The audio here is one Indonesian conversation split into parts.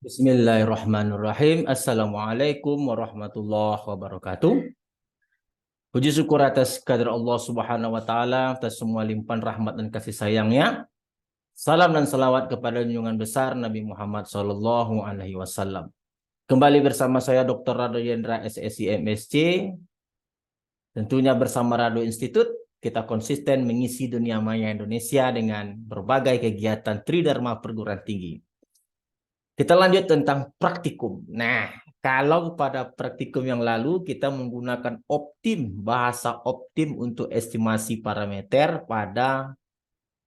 Bismillahirrahmanirrahim. Assalamualaikum warahmatullahi wabarakatuh. Puji syukur atas kehadirat Allah Subhanahu wa taala, atas semua limpahan rahmat dan kasih sayangnya. Salam dan salawat kepada junjungan besar Nabi Muhammad sallallahu alaihi wasallam. Kembali bersama saya Dr. Rado Yendra SSI MSc. Tentunya bersama Rado Institute kita konsisten mengisi dunia maya Indonesia dengan berbagai kegiatan Tridharma perguruan tinggi. Kita lanjut tentang praktikum. Nah, kalau pada praktikum yang lalu kita menggunakan bahasa optim untuk estimasi parameter pada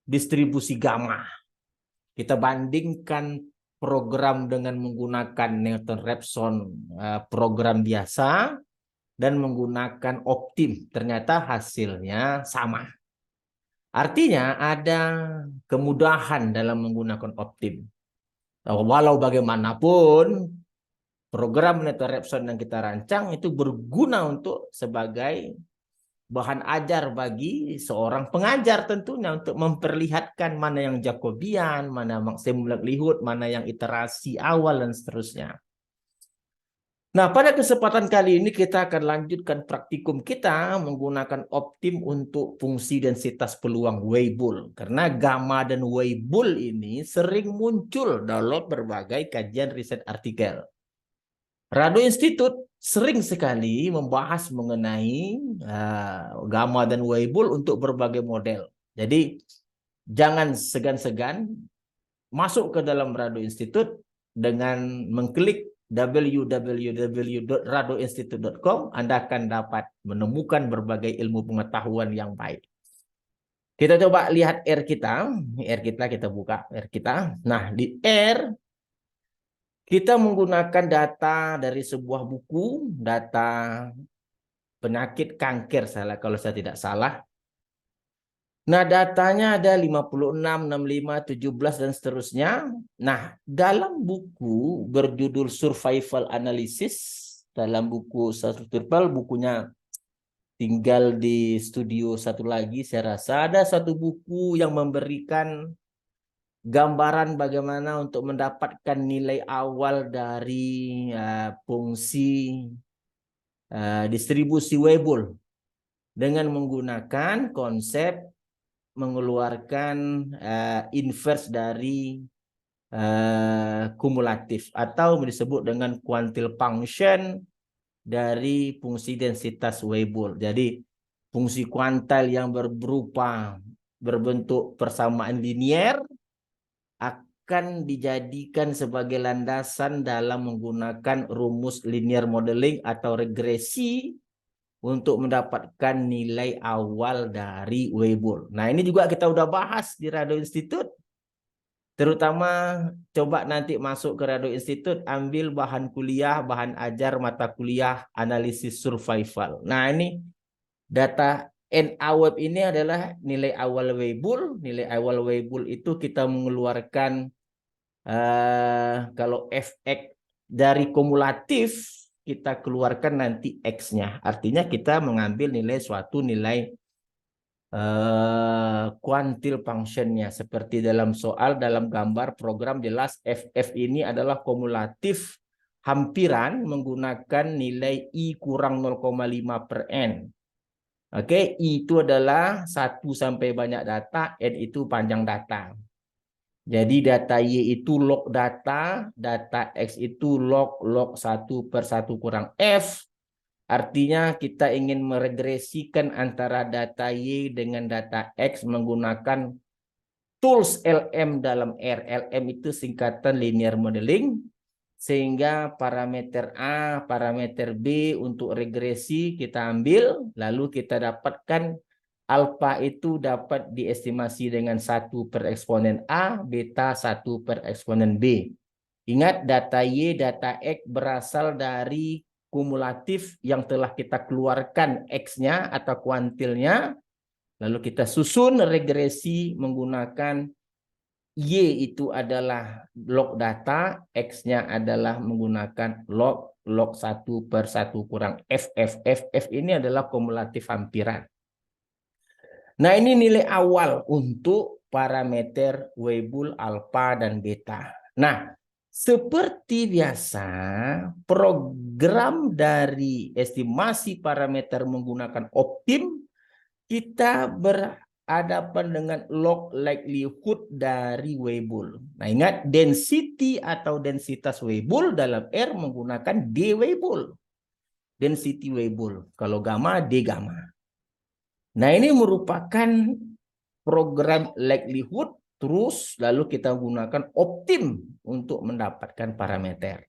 distribusi gamma. Kita bandingkan program dengan menggunakan Newton-Raphson program biasa dan menggunakan optim. Ternyata hasilnya sama. Artinya ada kemudahan dalam menggunakan optim. Walau bagaimanapun, program Newton-Raphson yang kita rancang itu berguna untuk sebagai bahan ajar bagi seorang pengajar tentunya untuk memperlihatkan mana yang Jacobian, mana maksimum likelihood, mana yang iterasi awal dan seterusnya. Nah, pada kesempatan kali ini kita akan lanjutkan praktikum kita menggunakan optim untuk fungsi densitas peluang Weibull. Karena gamma dan Weibull ini sering muncul dalam berbagai kajian riset artikel. Rado Institute sering sekali membahas mengenai gamma dan Weibull untuk berbagai model. Jadi jangan segan-segan masuk ke dalam Rado Institute dengan mengklik www.radoinstitute.com. Anda akan dapat menemukan berbagai ilmu pengetahuan yang baik. Kita coba lihat R kita. Kita buka R kita. Nah, di R kita menggunakan data dari sebuah buku, data penyakit kanker kalau saya tidak salah. Nah, datanya ada 56, 65, 17, dan seterusnya. Nah, dalam buku berjudul Survival Analysis, dalam buku Survival, bukunya tinggal di studio satu lagi, saya rasa ada satu buku yang memberikan gambaran bagaimana untuk mendapatkan nilai awal dari fungsi distribusi Weibull dengan menggunakan konsep mengeluarkan inverse dari kumulatif atau disebut dengan quantile function dari fungsi densitas Weibull. Jadi fungsi kuantil yang berbentuk persamaan linier akan dijadikan sebagai landasan dalam menggunakan rumus linear modeling atau regresi untuk mendapatkan nilai awal dari Weibull. Nah, ini juga kita udah bahas di Rado Institute. Terutama coba nanti masuk ke Rado Institute, ambil bahan kuliah, bahan ajar mata kuliah analisis survival. Nah, ini data NAWEB ini adalah nilai awal Weibull. Nilai awal Weibull itu kita mengeluarkan kalau fx dari kumulatif kita keluarkan nanti X-nya. Artinya kita mengambil suatu nilai quantile function-nya. Seperti dalam soal, dalam gambar program jelas FF ini adalah kumulatif hampiran menggunakan nilai I kurang 0,5 per N. Oke, I itu adalah 1 sampai banyak data, N itu panjang data. Jadi data Y itu log data, data X itu log 1 per 1 kurang F. Artinya kita ingin meregresikan antara data Y dengan data X menggunakan tools LM dalam R. LM itu singkatan linear modeling. Sehingga parameter A, parameter B untuk regresi kita ambil, lalu kita dapatkan alfa itu dapat diestimasi dengan 1 per eksponen A, beta 1 per eksponen B. Ingat, data Y, data X berasal dari kumulatif yang telah kita keluarkan X-nya atau kuantilnya. Lalu kita susun regresi menggunakan Y itu adalah log data, X-nya adalah menggunakan log 1 per 1 kurang FF. FF ini adalah kumulatif hampiran. Nah, ini nilai awal untuk parameter Weibull alfa dan beta. Nah, Seperti biasa, program dari estimasi parameter menggunakan optim, kita berhadapan dengan log likelihood dari Weibull. Nah, ingat density atau densitas Weibull dalam R menggunakan D Weibull. Density Weibull. Kalau gamma, D gamma. Nah, ini merupakan program likelihood, terus lalu kita gunakan optim untuk mendapatkan parameter.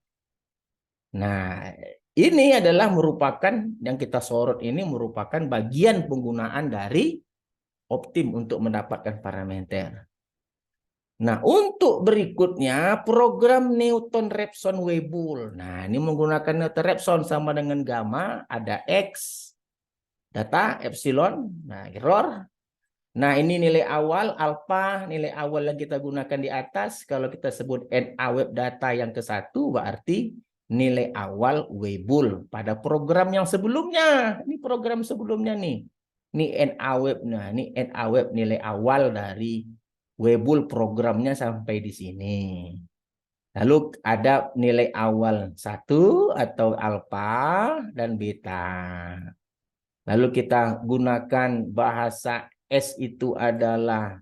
Nah, ini adalah merupakan yang kita sorot ini merupakan bagian penggunaan dari optim untuk mendapatkan parameter. Nah, untuk berikutnya program Newton-Raphson-Weibull. Nah, ini menggunakan Newton-Raphson sama dengan gamma, ada X, data, epsilon, nah error. Nah, ini nilai awal, alfa, nilai awal yang kita gunakan di atas. Kalau kita sebut NA web data yang ke-1, berarti nilai awal Weibull pada program yang sebelumnya. Ini program sebelumnya nih. Ini NA web. Nah, ini NA web nilai awal dari Weibull programnya sampai di sini. Lalu ada nilai awal 1 atau alfa dan beta. Lalu kita gunakan bahasa S itu adalah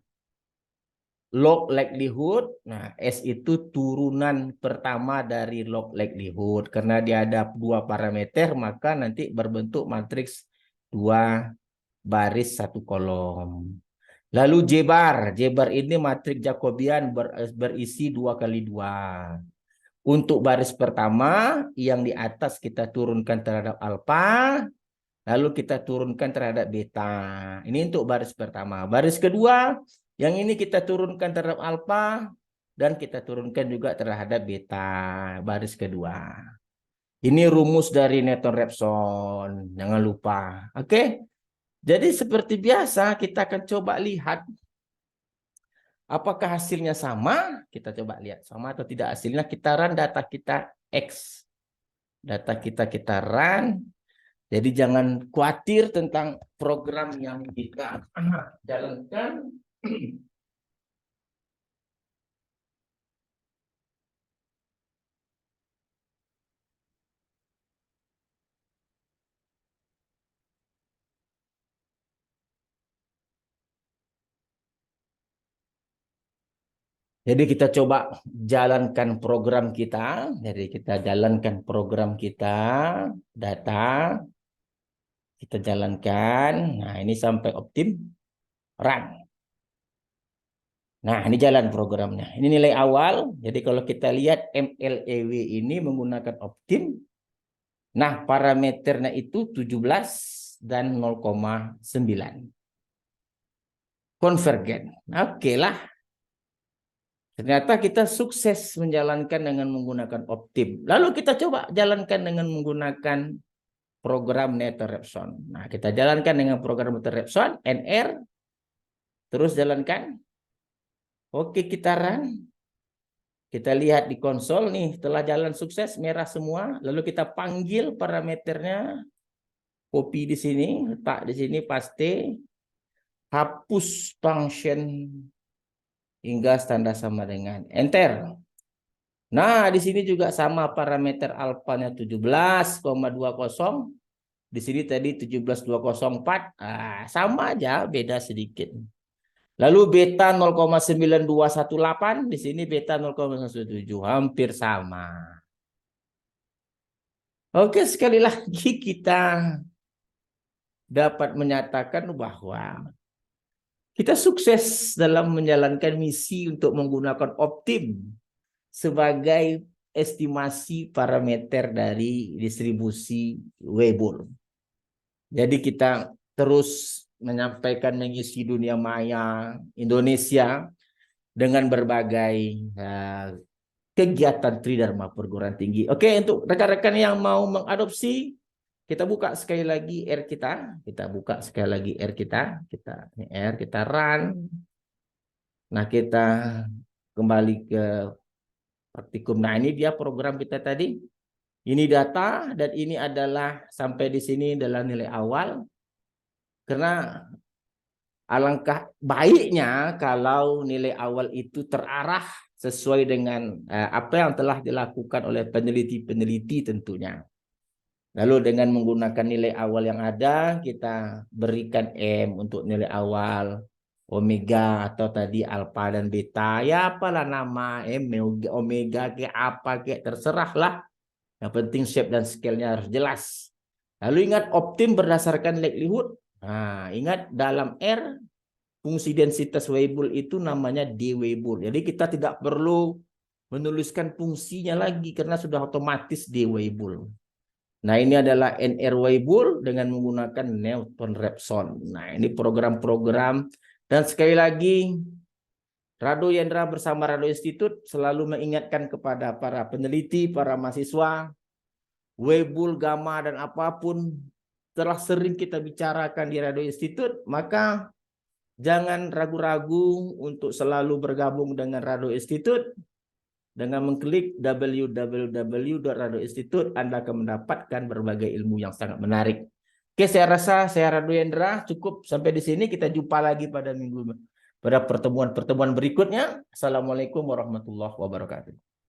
log likelihood. Nah, S itu turunan pertama dari log likelihood. Karena dia ada 2 parameter, maka nanti berbentuk matriks 2 baris 1 kolom. Lalu J-bar. J-bar ini matriks Jacobian berisi 2 kali 2. Untuk baris pertama, yang di atas kita turunkan terhadap alfa. Lalu kita turunkan terhadap beta. Ini untuk baris pertama. Baris kedua, yang ini kita turunkan terhadap alfa dan kita turunkan juga terhadap beta. Baris kedua. Ini rumus dari Newton-Raphson. Jangan lupa. Oke. Jadi seperti biasa kita akan coba lihat apakah hasilnya sama. Kita coba lihat sama atau tidak hasilnya. Kita run data kita X. Data kita run. Jadi jangan khawatir tentang program yang kita jalankan. Jadi kita coba jalankan program kita. Jadi kita jalankan program kita, data. Kita jalankan. Nah, ini sampai optim. Run. Nah, ini jalan programnya. Ini nilai awal. Jadi kalau kita lihat MLEW ini menggunakan optim. Nah, parameternya itu 17 dan 0,9. Konvergen. Oke lah. Ternyata kita sukses menjalankan dengan menggunakan optim. Lalu kita coba jalankan dengan menggunakan program Newton-Raphson. Nah, kita jalankan dengan program Newton-Raphson, NR. Terus jalankan. Oke, kita run. Kita lihat di konsol nih, telah jalan sukses, merah semua. Lalu kita panggil parameternya. Copy di sini, letak di sini, paste. Hapus function hingga standar sama dengan enter. Nah, di sini juga sama parameter alfanya 17,20. Di sini tadi 17,204. Sama aja, beda sedikit. Lalu beta 0,9218, di sini beta 0,17, hampir sama. Oke, sekali lagi kita dapat menyatakan bahwa kita sukses dalam menjalankan misi untuk menggunakan optim sebagai estimasi parameter dari distribusi Weibull. Jadi kita terus menyampaikan mengisi dunia maya Indonesia dengan berbagai kegiatan Tridharma perguruan tinggi. Oke, untuk rekan-rekan yang mau mengadopsi, kita buka sekali lagi R kita. Kita buka sekali lagi R kita. Kita run. Nah, kita kembali ke praktikum. Nah, ini dia program kita tadi. Ini data dan ini adalah sampai di sini adalah nilai awal. Karena alangkah baiknya kalau nilai awal itu terarah sesuai dengan apa yang telah dilakukan oleh peneliti-peneliti tentunya. Lalu dengan menggunakan nilai awal yang ada, kita berikan M untuk nilai awal, omega atau tadi alfa dan beta. Ya apalah nama M, omega kayak apa kayak terserahlah. Yang penting shape dan scale-nya harus jelas. Lalu ingat optim berdasarkan likelihood. Nah, ingat dalam R fungsi densitas Weibull itu namanya d Weibull. Jadi kita tidak perlu menuliskan fungsinya lagi karena sudah otomatis d Weibull. Nah, ini adalah NR Weibull dengan menggunakan Newton-Raphson. Nah, ini program-program. Dan sekali lagi, Rado Yendra bersama Rado Institute selalu mengingatkan kepada para peneliti, para mahasiswa, Weibull, gamma, dan apapun telah sering kita bicarakan di Rado Institute, maka jangan ragu-ragu untuk selalu bergabung dengan Rado Institute. Dengan mengklik www.radoinstitute, Anda akan mendapatkan berbagai ilmu yang sangat menarik. Oke, saya rasa saya Rado Yendra cukup sampai di sini. Kita jumpa lagi pada pertemuan-pertemuan berikutnya. Assalamualaikum warahmatullahi wabarakatuh.